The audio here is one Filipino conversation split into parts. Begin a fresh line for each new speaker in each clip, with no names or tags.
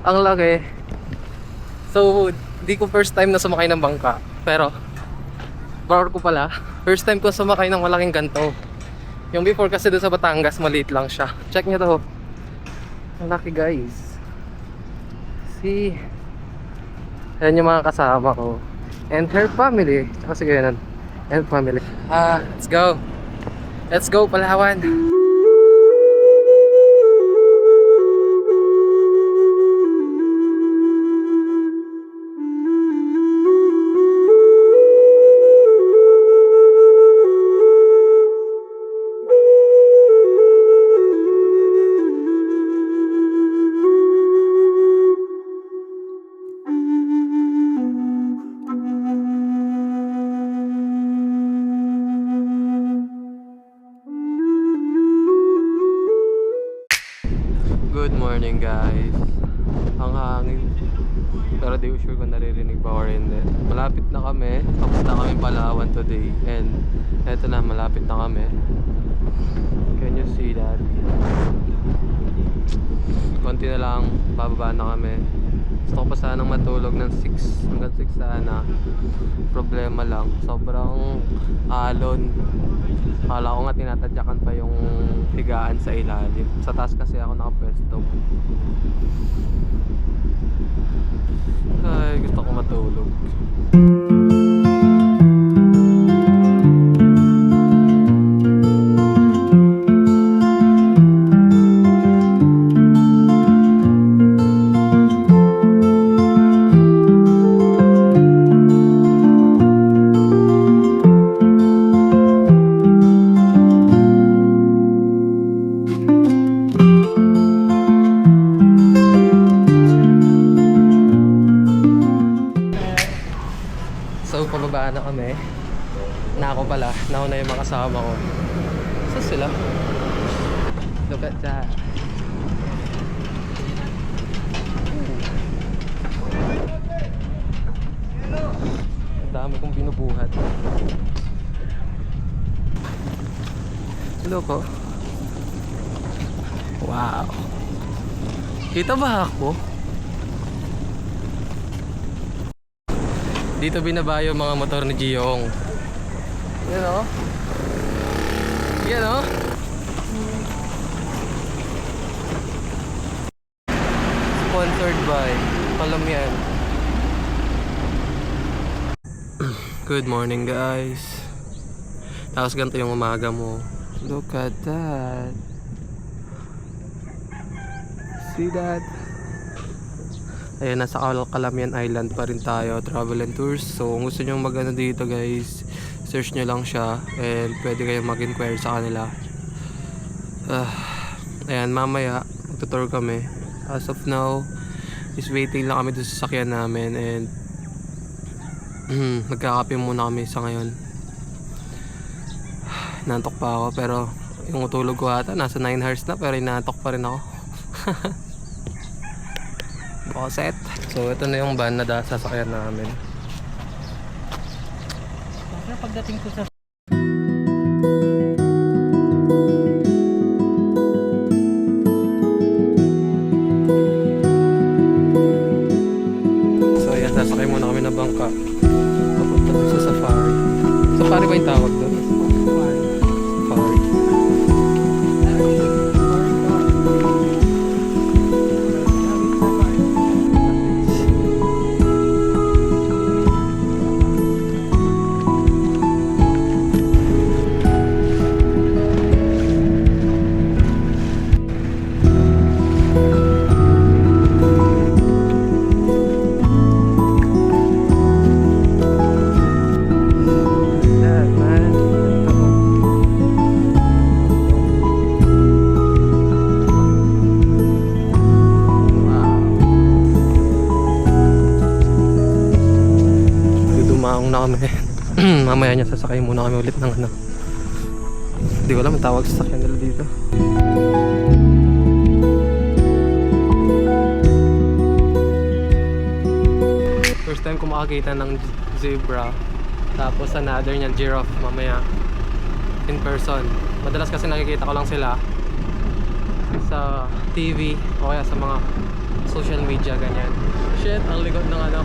Ang laki. So, di ko first time na sumakay ng bangka. Pero, brother ko pala, first time ko sumakay ng malaking ganto. Yung before kasi doon sa Batangas, maliit lang siya. Check nyo to. Ang laki guys. See? Ayan yung mga kasama ko. And her family. Tsaka si Gayanan. And family. Let's go. Let's go, Palawan. Good morning guys. Ang hangin. Pero di ko sure kung naririnig ba or hindi. Malapit na kami. Tapos na kami Palawan today. And eto na, malapit na kami. Can you see that? Konti na lang, bababa na kami. Gusto ko pa sanang matulog ng 6 hanggang 6 sana. Problema lang, sobrang alon. Akala ko nga tinatadyakan pa yung higaan sa ilalim. Sa taas kasi ako nakapwesto. Ay, gusto ko matulog. So, pababa na kami. Na ako pala. Nauna yung mga kasama ko. Saan sila? Look at that. Ang dami kong binubuhat. Look oh. Wow. Kita ba ako? Dito binaba yung mga motor ni Giyong. Yan o. Yan o. Sponsored by Palamian. Good morning guys. Tapos ganito yung umaga mo. Look at that. See that? Ayan, nasa Calamian Island pa rin tayo, travel and tours. So kung gusto nyo mag-ano dito guys, search nyo lang siya and pwede kayong mag-inquire sa kanila. Ayan, mamaya magtutour kami. As of now is waiting lang kami doon sa sasakyan namin and nagkakape muna kami sa ngayon. Nantok pa ako pero yung utulog ko ata nasa 9 hours na pero nantok pa rin ako. Set. So ito na yung van na sasakyan namin. Pagdating ko sa So yan, sasakay muna kami ng bangka papunta sa safari. Safari ba yung tawag doon? Safari. Na kami. Mamaya niya sasakay muna kami ulit ng ano. Hindi ko alam ang tawag sa sakyan nila dito. First time ko makakita ng zebra. Tapos another niyan, giraffe mamaya in person. Madalas kasi nakikita ko lang sila sa TV o kaya sa mga social media, ganyan. Shit, ang likod ng ano.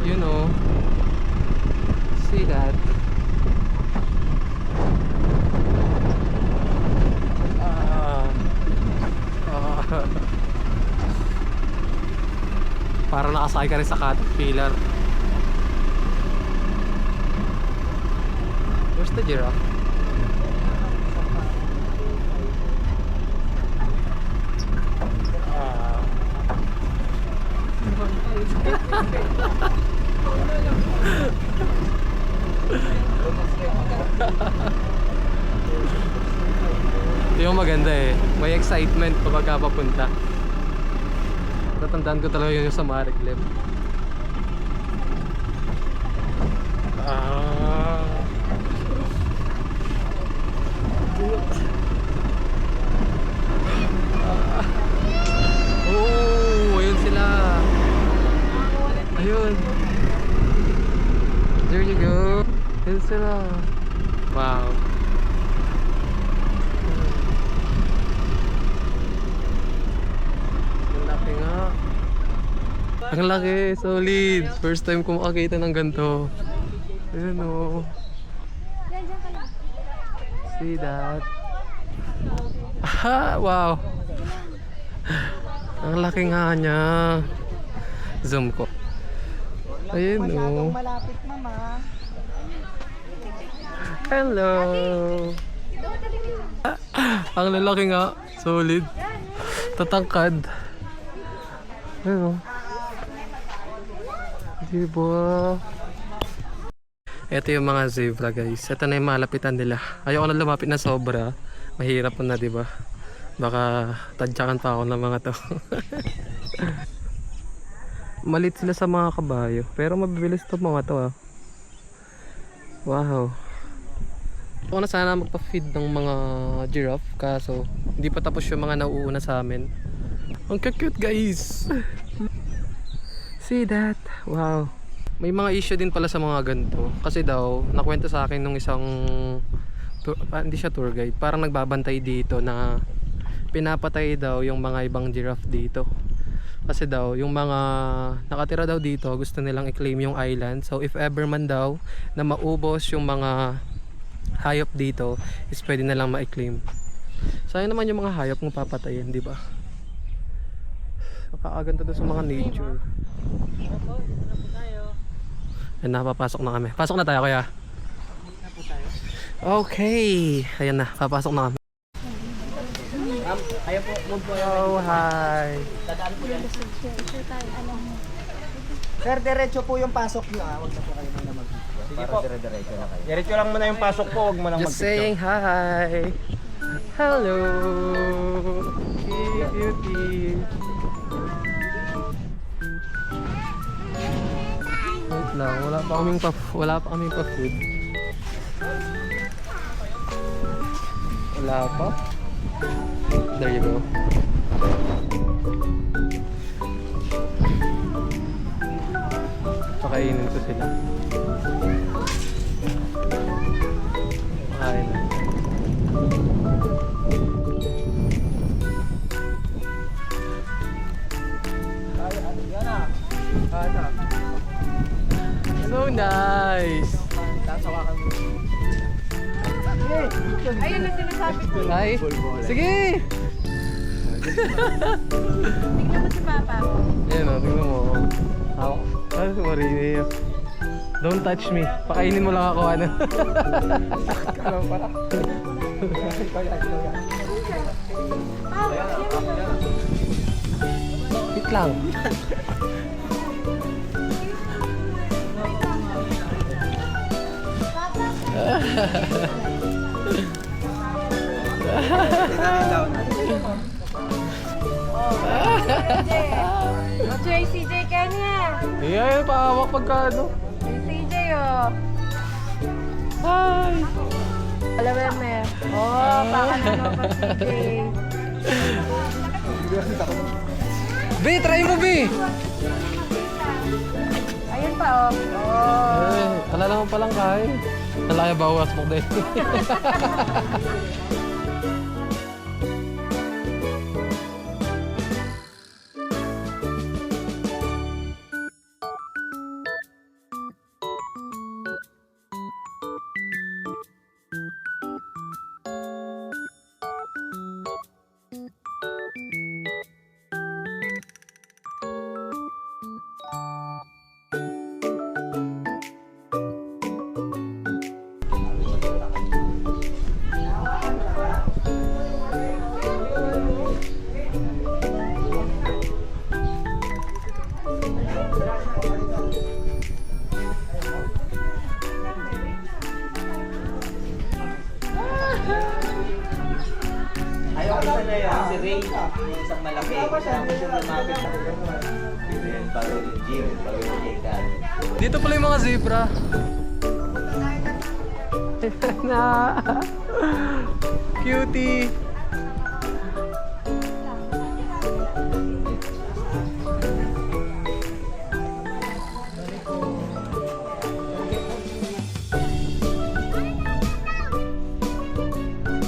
You know, see that? Para nakasakay ka rin sa caterpillar. Where's the giraffe? Ito yung maganda eh. May excitement kapag papunta. Tatandaan ko talaga yun sa Mariklev. Oh, ayun sila. Ayun. There you go. Ayun sila. Wow. Ang laki nga. Ang laki, solid. First time ko makakita ng ganito. Ayun o. See that? Ah, wow. Ang laki nga niya. Zoom ko. Ayun o.
Malapit, mama.
Hello. Ang lalaki nga. Solid. Tatangkad. Ayun o. Diba? Ito yung mga zebra guys. Ito na yung malapitan nila. Ayoko na lumapit na sobra. Mahirap na, diba? Baka tadyakan pa ako ng mga to. Malit sila sa mga kabayo. Pero mabibilis to mga to ah. Wow. Ako na sana magpa-feed ng mga giraffe. Kaso hindi pa tapos yung mga nauuna sa amin. Ang cute guys. See that? Wow. May mga issue din pala sa mga ganito. Kasi daw, nakwento sa akin nung isang hindi siya tour guide, parang nagbabantay dito na pinapatay daw yung mga ibang giraffe dito. Kasi daw, yung mga nakatira daw dito, gusto nilang i-claim yung island. So if ever man daw na maubos yung mga hayop dito, is pwede na lang ma-claim. Sayang naman yung mga hayop mong papatayin, di ba? Nakakaganda doon sa mga nature. Ayan na, papasok na kami. Pasok na tayo kuya. Okay. Ayan na, papasok na kami.
Ayaw po,
Oh, hi.
dadaan po yan. Sir, diretso po yung pasok nyo ah. Huwag na po kayo muna mag-picture.
Sige
Para
po.
dire-diretso na kayo.
Diretso lang muna yung pasok po, huwag mo nang
Just
mag-picture.
saying hi. Hello. Hey, beauty. Wait lang, wala pa kaming pa-food. Wala pa. There you go. Pakainin ko sila. Pakain na. So nice.
Ayun na sinasabi ko.
Hi. Sige.
Tingnan mo si Papa.
Ayan o, tingnan mo. Ako. Ay, si Maria. Don't touch me. Pakainin mo lang ako, ano. Wait lang.
Ochoy, CJ Kenya.
Ayan, pahawak pagka ano.
CJ oh.
Hi.
Alam mo na oh, baka na mo pa CJ.
B, try mo B.
Ayun pa oh. Oh.
Alala mo palang kain. Talaya bawas mo din.
Ayaw ko na yan. Si Ray, yung isang malaki. Tapos yung lumapit na yun, bago yung gym, bago yung chicken.
Dito pala yung mga zebra. Na. Cutie.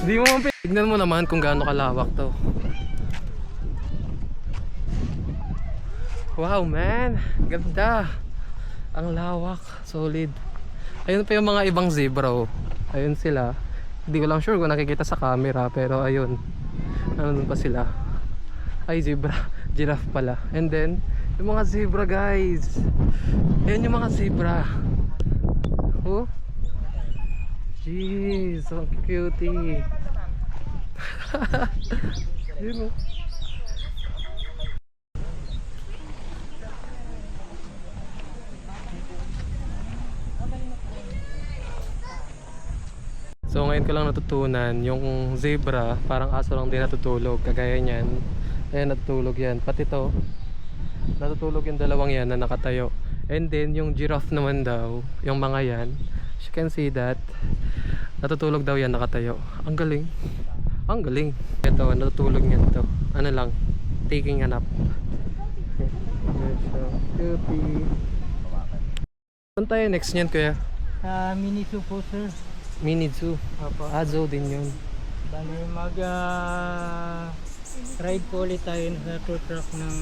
Hindi mo man tignan mo naman kung gaano kalawak to. Wow man, ganda. Ang lawak, solid. Ayun pa yung mga ibang zebra oh. Ayun sila. Hindi ko lang sure kung nakikita sa camera pero ayun. Nandun pa sila. Ay zebra, giraffe pala. And then yung mga zebra guys. Ayun yung mga zebra. Oh. Jeez, ang cutie. Yun oh. So ngayon ko lang natutunan yung zebra parang aso lang din natutulog kagaya niyan. Ayan natutulog yan. Pati to natutulog yung dalawang yan na nakatayo. And then yung giraffe naman daw, yung mga yan, as you can see that natutulog daw yan nakatayo. Ang galing. Ang galing. Ito natutulog niyan to. Ano lang, taking a nap. So cutie. Saan tayo next niyan kuya?
Mini zoo po, sir.
Mini zoo.
Opo.
Zoo din yun.
Bali ride po ulit tayo sa tour truck ng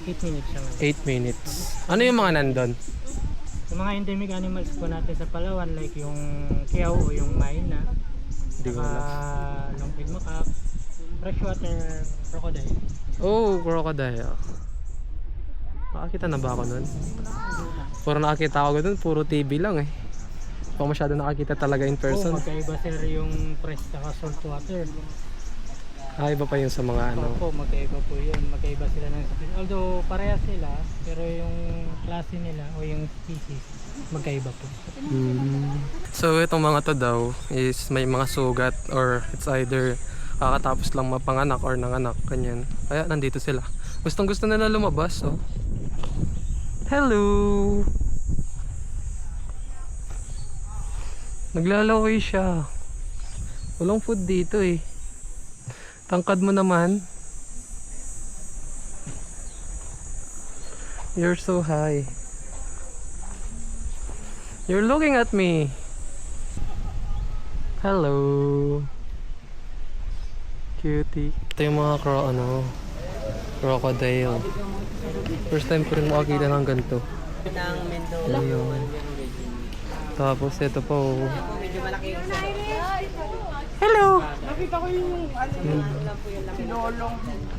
8 minutes lang.
8 minutes. Ano yung mga nandun?
Yung mga endemic animals po natin sa Palawan like yung kiyaw o yung maina,
Hindi ko alam.
long-tailed macaque, freshwater crocodile.
Oh, crocodile. Nakakita na ba ako nun? Puro nakakita ako nun, puro TV lang eh. Hindi ko masyado nakakita talaga in person.
Magkaiba sir yung fresh saka salt water.
Iba pa yun sa mga ano.
Opo, magkaiba po yun. Magkaiba sila ng species. Although parehas sila, pero yung klase nila o yung species, magkaiba po.
So itong mga to daw is may mga sugat or it's either kakatapos lang mapanganak or nanganak, kanyan. Kaya nandito sila. Gustong gusto nila lumabas oh. Hello! Naglalaway siya. Walang food dito eh. Tangkad mo naman. You're so high. You're looking at me. Hello. Cutie. Ito yung mga crocodile. First time ko rin makakita ng ganito. Ayun. Tapos ito po. Hello!
Nakita ko yung sinolong.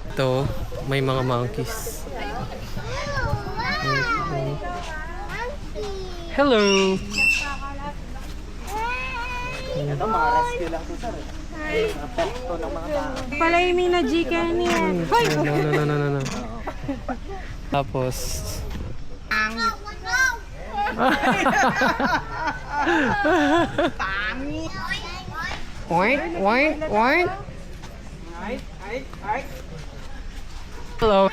Ito, may mga monkeys. Hello!
Ito mga rescue lang to sir. Mga pet to ng mga tao.
Pala yung Mina G. Kenya.
No. Tapos, Oink, oink, oink. Hello.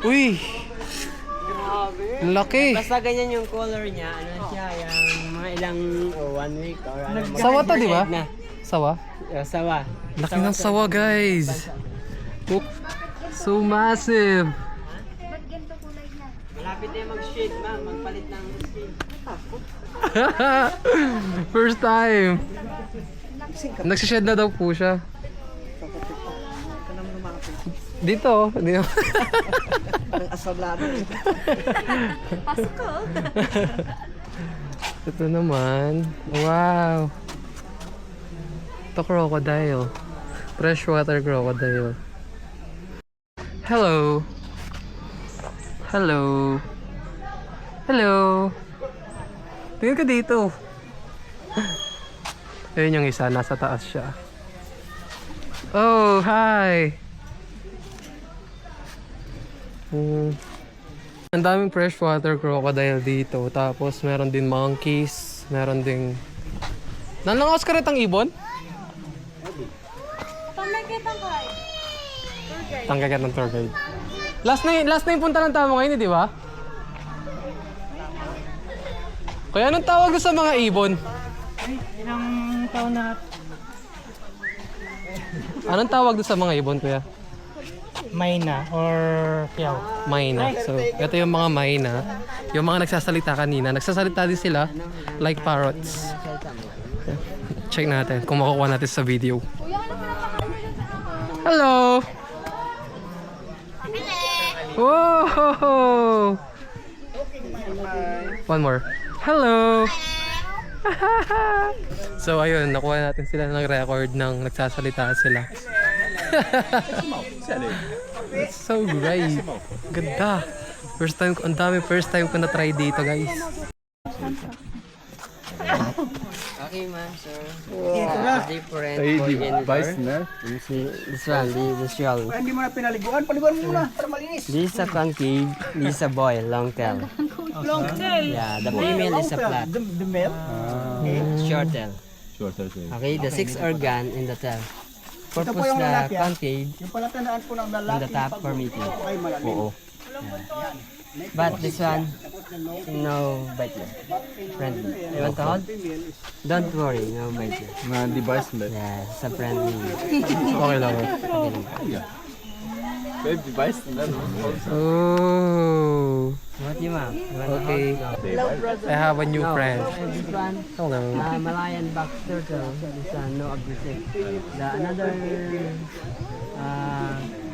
Uy! Laki!
Basta ganyan yung color niya, ano siya, yung mga ilang 1 week or ano.
Sawa to, di ba?
Na.
Sawa?
Sawa.
Laki ng sawa, guys. Oop. So massive.
Malapit na yung mag-shade, ma'am.
First time. Nagsished na daw po siya. Dito. Dito.
Pasok ko.
Ito naman. Wow. Ito crocodile. Freshwater crocodile. Hello. Hello. Hello. Tingnan ka dito. Ayun yung isa. Nasa taas siya. Oh, hi. Ang daming freshwater crocodile dito. Tapos meron din monkeys. Meron ding... Nanlangaos ka rin ang ibon?
Pamagkita ko.
Tanggagat ng tour guide. Last na yung punta ng tama ngayon, di ba? Kaya anong tawag doon sa mga ibon?
Ilang taon na
Anong tawag doon sa mga ibon, kuya?
Mayna or Piyaw.
Mayna. So, ito yung mga mayna. Yung mga nagsasalita kanina. Nagsasalita din sila like parrots. Check natin kung makukuha natin sa video. Hello! Whoa! One more. Hello! So ayun, nakuha natin sila ng record ng nagsasalita sila. It's so great. Ganda. First time ko na try dito, guys.
Okay, ma'am, sir. Different polygon. This one, this shell.
Hindi mo na pinaliguan mo muna para malinis.
This is a concave, this is a boy, long tail.
Long tail.
Yeah, the female is a flat,
The male?
short tail. Okay, the sixth organ in the tail. Purpose
yung
the
lalaki, ah.
concave
Yung pala tandaan po ng
on
lalaki.
the top for meeting.
Ay, malalim.
Oo. But this one, no bite you. Friendly. You want to hold? Don't worry, no bite you.
device
Yeah, it's a friendly.
Okay lang.
device
Oh.
What you ma'am? You want
Okay.
to hold?
I have a new
No.
friend.
And this one,
Hello.
Malayan box turtle. This one, no aggressive. The another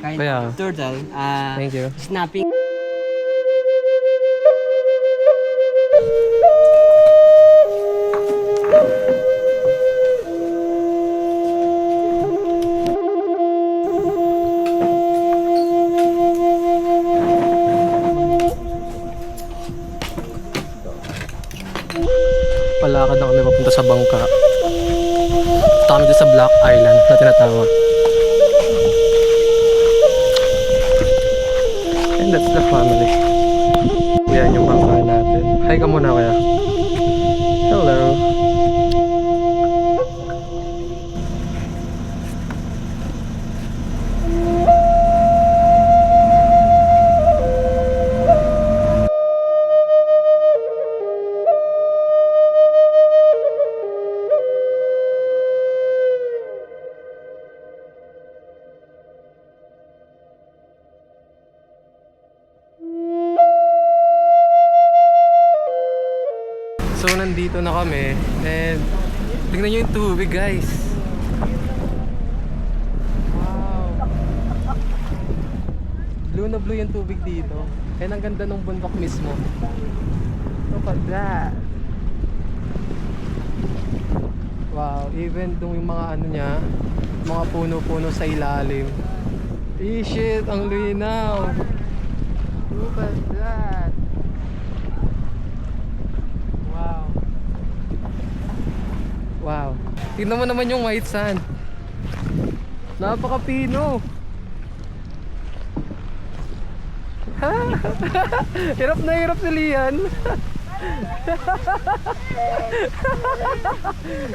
kind
Yeah.
of turtle,
Thank you.
snapping.
Palakad na kami papunta sa bangka. Punta kami dito sa Black Island na tinatawag. And that's the family. Yan yung bangka natin. Hi ka muna kaya. Hello. So nandito na kami and tingnan nyo yung tubig, guys. Wow. Blue na blue yung tubig dito. And ang ganda ng bundok mismo. Look at that. Wow, even dong yung mga ano niya, mga puno-puno sa ilalim. Shit, ang linaw. Look at that. Wow. Wow. Tingnan mo naman yung white sand. Napaka-pino. Hirap na hirap si Lian.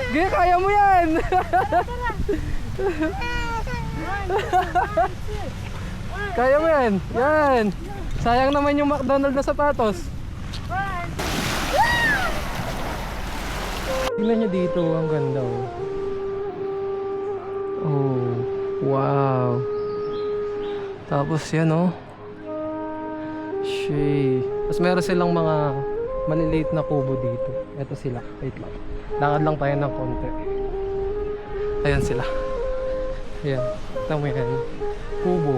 Gaya, kaya mo yan. Kaya mo yan. Yan. Sayang naman yung McDonald's na sapatos. Tingnan nyo dito, ang ganda. Oh, wow. Tapos yan, oh. Shey. Tapos meron silang mga maliliit na kubo dito. Ito sila. Wait lang. Lakad lang tayo ng konti. Ayan sila. Ayan. Ito mo yan. Kubo.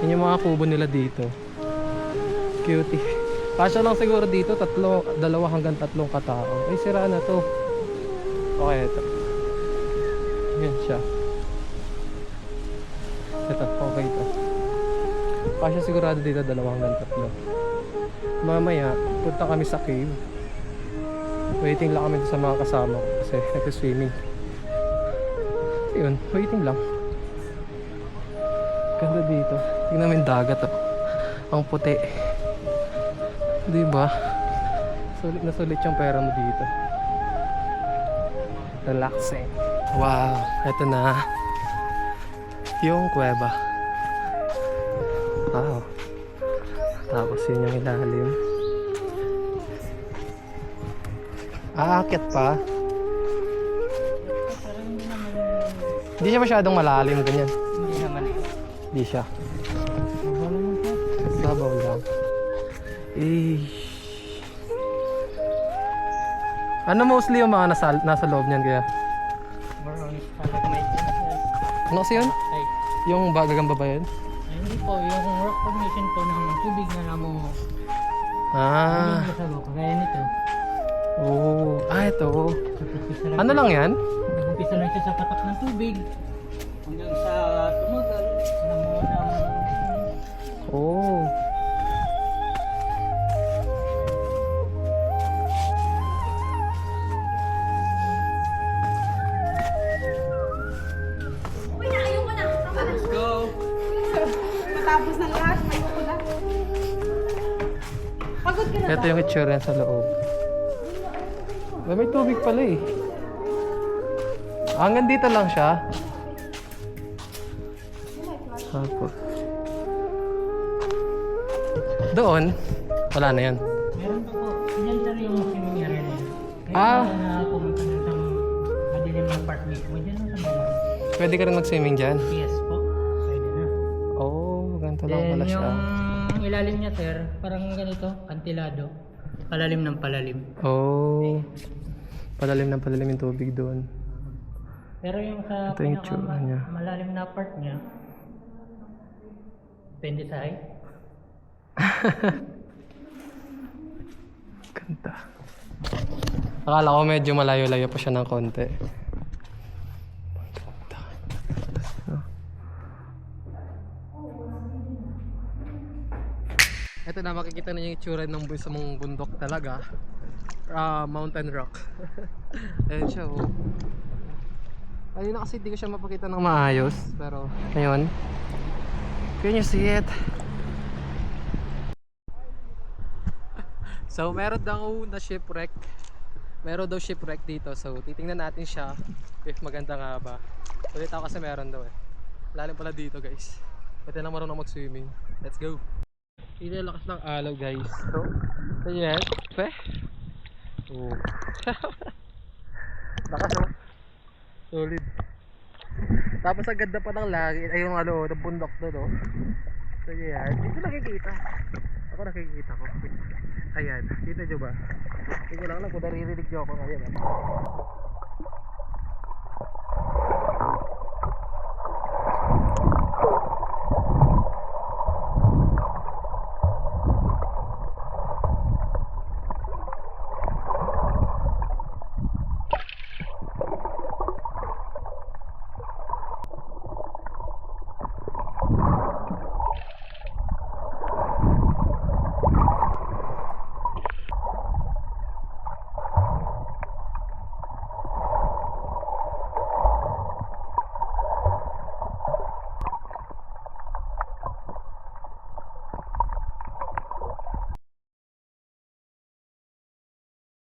Yan yung mga kubo nila dito. Cutie. Kasya lang siguro dito, 2 hanggang 3 katao. Ay, sira na to. Okay, ito. Yan siya. Ito, okay ito. Kasya sigurado dito 2 hanggang 3. Mamaya, punta kami sa cave. Waiting lang kami sa mga kasama ko kasi nag-swimming. Ayun, waiting lang. Ganda dito. Tingnan mo yung dagat, oh. Ang puti. Diba? Sulit na sulit yung pera mo dito. Relaxing. Wow, eto na yung kuweba. Wow. Tapos yun yung ilalim. Aakyat pa. Hindi siya masyadong malalim ganyan.
Hindi naman.
Hindi siya. Sabaw lang. Eh. Ano mostly yung mga nasa loob niyan kaya?
More on stalagmite.
Ano kasi yun?
Ay,
Yung gagamba ba yun?
hindi po, yung rock formation po ng tubig na namungo.
Ah.
Yung sa loob, kagaya nito.
Oh. Ah, ito.
Nag-umpisa lang,
Ano lang yan?
nag-umpisa lang siya sa patak ng tubig.
Hanggang sa tumagal.
Namungo ng
Oh.
Matapos ng lahat, ayoko na. Pagod ka na
Ito yung itsura sa loob. May tubig pala eh. Hanggang dito lang siya. Tapos. Doon, wala na yan.
meron pa po. Yan sir yung swimming area na yun.
Ah.
Kaya na pumunta dun sa madilim na part mismo. Diyan lang sa mga.
Pwede ka rin mag-swimming dyan.
Yes po. Pwede na.
Oh, ganito lang
Then
pala siya.
yung ilalim niya sir, parang ganito, kantilado. Palalim ng palalim.
Oh. Palalim ng palalim yung tubig doon.
Pero yung sa
Ito yung tsura niya.
malalim na part niya, depende sa height.
Ganda. Akala ko medyo malayo-layo pa siya ng konti. Ganda. Ito na, makikita na yung itsura ng sa mong bundok talaga. Mountain rock. Ayun siya, oh. Ayun na kasi hindi ko siya mapakita ng maayos. Pero, ngayon, can you see it? So, meron daw na shipwreck. Meron daw shipwreck dito. So, titingnan natin siya if maganda nga ba. Ulit ako kasi meron daw eh. Lalim pala dito guys. Pwede na marunong mag-swimming. Let's go! Hindi na lakas ng alaw guys. So, ganyan. Peh. Oh. Lakas oh. Solid. Tapos ang ganda pa ng langit. Ay yung ano, ng bundok doon oh. So, ganyan. Dito nakikita. Ako nakikita ko. Ayan, kita nyo ba? Hindi ko lang alam kung naririnig nyo ako ngayon.